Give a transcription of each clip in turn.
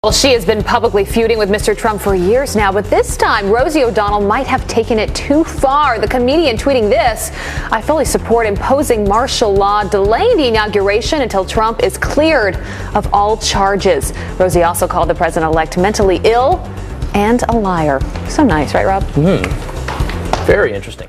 Well, she has been publicly feuding with Mr. Trump for years now, but this time Rosie O'Donnell might have taken it too far. The comedian tweeting this: "I fully support imposing martial law, delaying the inauguration until Trump is cleared of all charges." Rosie also called the president-elect mentally ill and a liar. So nice, right, Rob? Very interesting.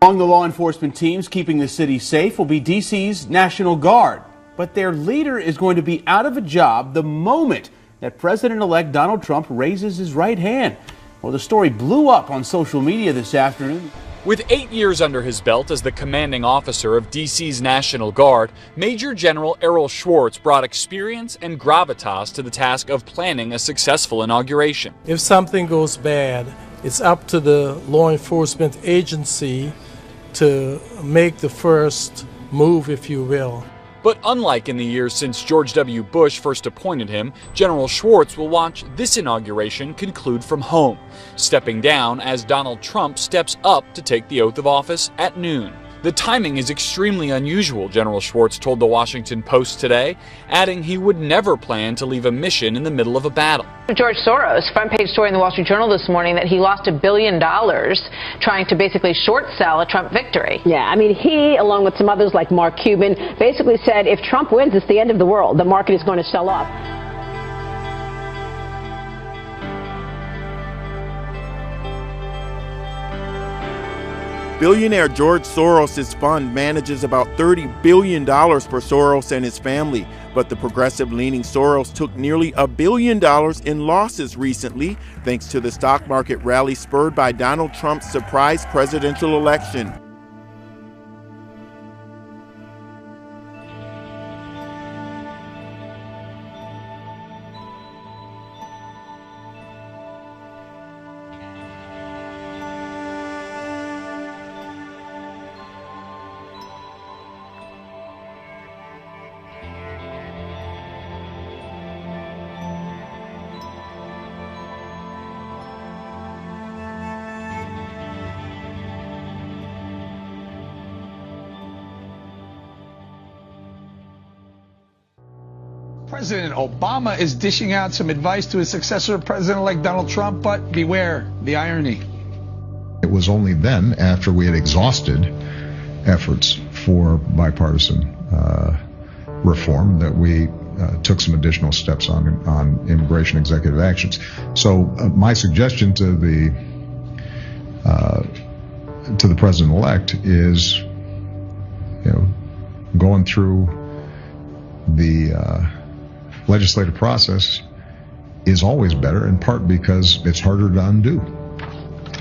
Among the law enforcement teams keeping the city safe will be D.C.'s National Guard. But their leader is going to be out of a job the moment that President-elect Donald Trump raises his right hand. Well, the story blew up on social media this afternoon. With 8 years under his belt as the commanding officer of D.C.'s National Guard, Major General Errol Schwartz brought experience and gravitas to the task of planning a successful inauguration. If something goes bad, it's up to the law enforcement agency to make the first move, if you will. But unlike in the years since George W. Bush first appointed him, General Schwartz will watch this inauguration conclude from home, stepping down as Donald Trump steps up to take the oath of office at noon. The timing is extremely unusual, General Schwartz told the Washington Post today, adding he would never plan to leave a mission in the middle of a battle. George Soros, front page story in the Wall Street Journal this morning that he lost $1 billion trying to basically short sell a Trump victory. Yeah, I mean, he, along with some others like Mark Cuban, basically said if Trump wins, it's the end of the world. The market is going to sell off. Billionaire George Soros' fund manages about $30 billion for Soros and his family, but the progressive-leaning Soros took nearly $1 billion in losses recently, thanks to the stock market rally spurred by Donald Trump's surprise presidential election. President Obama is dishing out some advice to his successor, President-elect Donald Trump, but beware the irony. It was only then, after we had exhausted efforts for bipartisan reform, that we took some additional steps on immigration executive actions. So my suggestion to the president-elect is, going through the legislative process is always better, in part because it's harder to undo.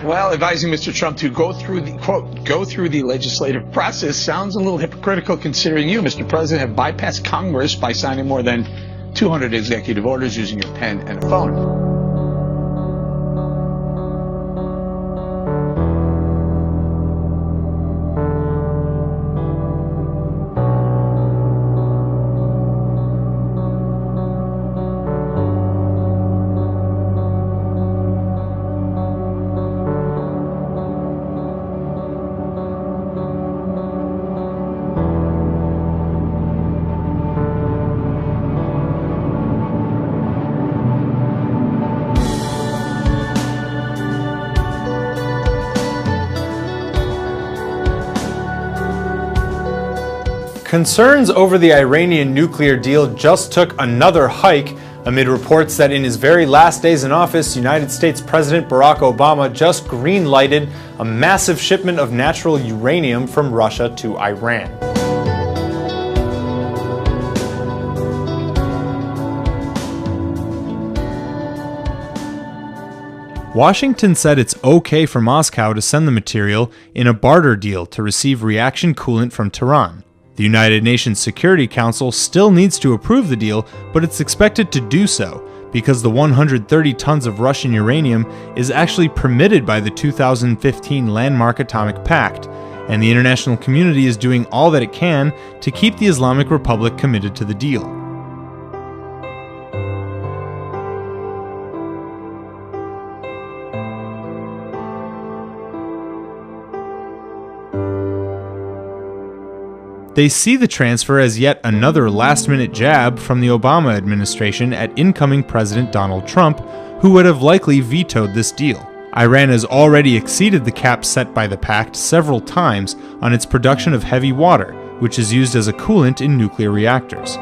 Well, advising Mr. Trump to go through the, quote, go through the legislative process sounds a little hypocritical considering you, Mr. President, have bypassed Congress by signing more than 200 executive orders using your pen and a phone. Concerns over the Iranian nuclear deal just took another hike amid reports that in his very last days in office, United States President Barack Obama just green-lighted a massive shipment of natural uranium from Russia to Iran. Washington said it's okay for Moscow to send the material in a barter deal to receive reaction coolant from Tehran. The United Nations Security Council still needs to approve the deal, but it's expected to do so because the 130 tons of Russian uranium is actually permitted by the 2015 Landmark Atomic Pact, and the international community is doing all that it can to keep the Islamic Republic committed to the deal. They see the transfer as yet another last-minute jab from the Obama administration at incoming President Donald Trump, who would have likely vetoed this deal. Iran has already exceeded the cap set by the pact several times on its production of heavy water, which is used as a coolant in nuclear reactors.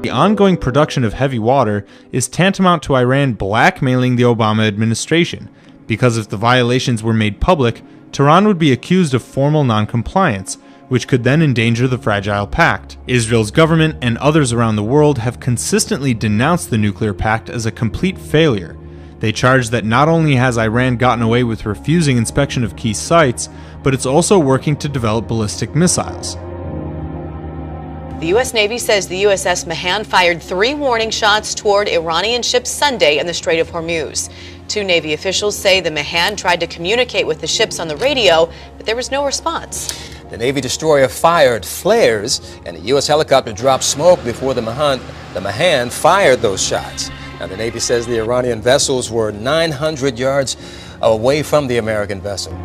The ongoing production of heavy water is tantamount to Iran blackmailing the Obama administration, because if the violations were made public, Tehran would be accused of formal noncompliance, which could then endanger the fragile pact. Israel's government and others around the world have consistently denounced the nuclear pact as a complete failure. They charge that not only has Iran gotten away with refusing inspection of key sites, but it's also working to develop ballistic missiles. The U.S. Navy says the USS Mahan fired 3 warning shots toward Iranian ships Sunday in the Strait of Hormuz. 2 Navy officials say the Mahan tried to communicate with the ships on the radio, but there was no response. The Navy destroyer fired flares, and a U.S. helicopter dropped smoke before the Mahan fired those shots. Now, the Navy says the Iranian vessels were 900 yards away from the American vessel.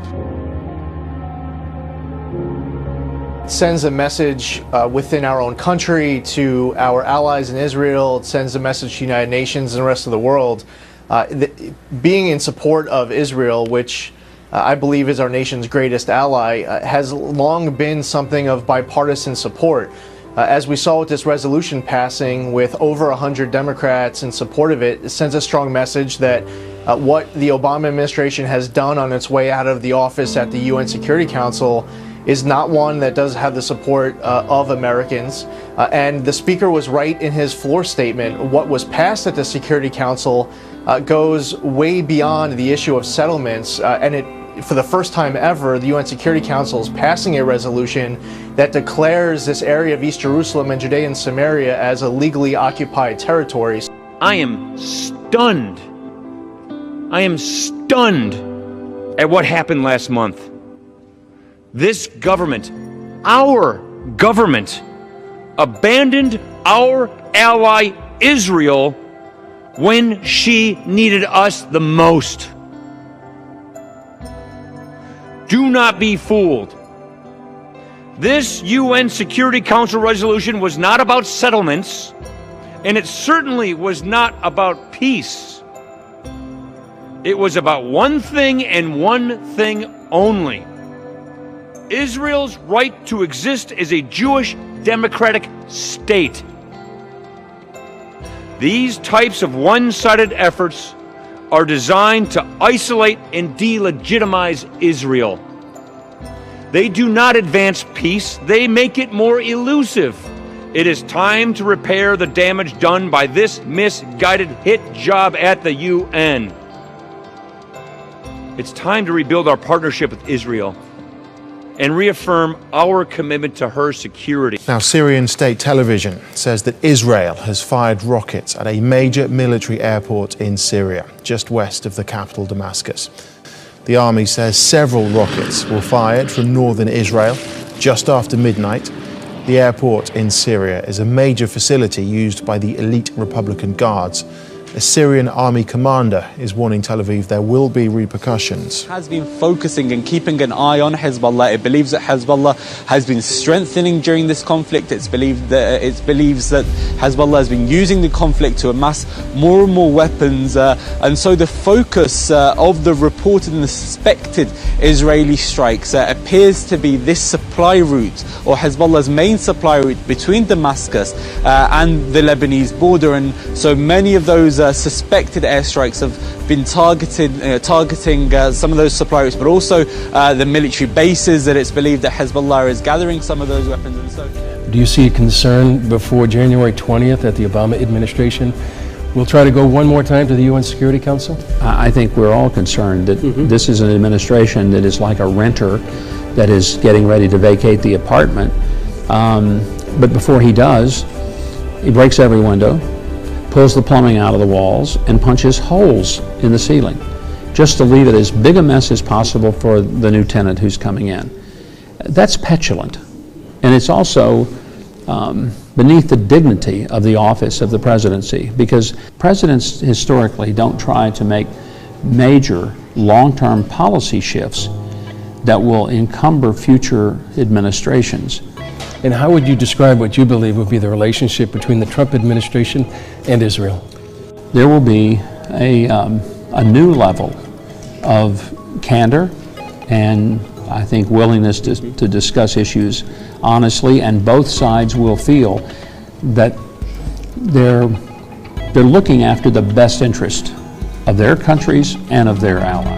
Sends a message within our own country to our allies in Israel. It sends a message to the United Nations and the rest of the world. Being in support of Israel, which I believe is our nation's greatest ally, has long been something of bipartisan support. As we saw with this resolution passing with over 100 Democrats in support of it, it sends a strong message that what the Obama administration has done on its way out of the office at the UN Security Council is not one that does have the support of Americans. And the Speaker was right in his floor statement. What was passed at the Security Council goes way beyond the issue of settlements. For the first time ever, the UN Security Council is passing a resolution that declares this area of East Jerusalem and Judea and Samaria as a legally occupied territory. I am stunned. I am stunned at what happened last month. This government, our government, abandoned our ally Israel when she needed us the most. Do not be fooled. This UN Security Council resolution was not about settlements, and it certainly was not about peace. It was about one thing and one thing only: Israel's right to exist as a Jewish democratic state. These types of one-sided efforts are designed to isolate and delegitimize Israel. They do not advance peace, they make it more elusive. It is time to repair the damage done by this misguided hit job at the UN. It's time to rebuild our partnership with Israel and reaffirm our commitment to her security. Now, Syrian state television says that Israel has fired rockets at a major military airport in Syria, just west of the capital Damascus. The army says several rockets were fired from northern Israel just after midnight. The airport in Syria is a major facility used by the elite Republican Guards. A Syrian army commander is warning Tel Aviv there will be repercussions. Has been focusing and keeping an eye on Hezbollah. It believes that Hezbollah has been strengthening during this conflict. It believes that Hezbollah has been using the conflict to amass more and more weapons. And so the focus of the reported and the suspected Israeli strikes appears to be this supply route, or Hezbollah's main supply route between Damascus and the Lebanese border. And so many of those suspected airstrikes have been targeting some of those supply routes, but also the military bases that it's believed that Hezbollah is gathering some of those weapons. And so, do you see a concern before January 20th that the Obama administration will try to go one more time to the UN Security Council? I think we're all concerned that this is an administration that is like a renter that is getting ready to vacate the apartment. But before he does, he breaks every window, pulls the plumbing out of the walls, and punches holes in the ceiling, just to leave it as big a mess as possible for the new tenant who's coming in. That's petulant. And it's also beneath the dignity of the office of the presidency, because presidents historically don't try to make major long-term policy shifts that will encumber future administrations. And how would you describe what you believe would be the relationship between the Trump administration and Israel? There will be a new level of candor and I think willingness to discuss issues honestly, and both sides will feel that they're looking after the best interest of their countries and of their allies.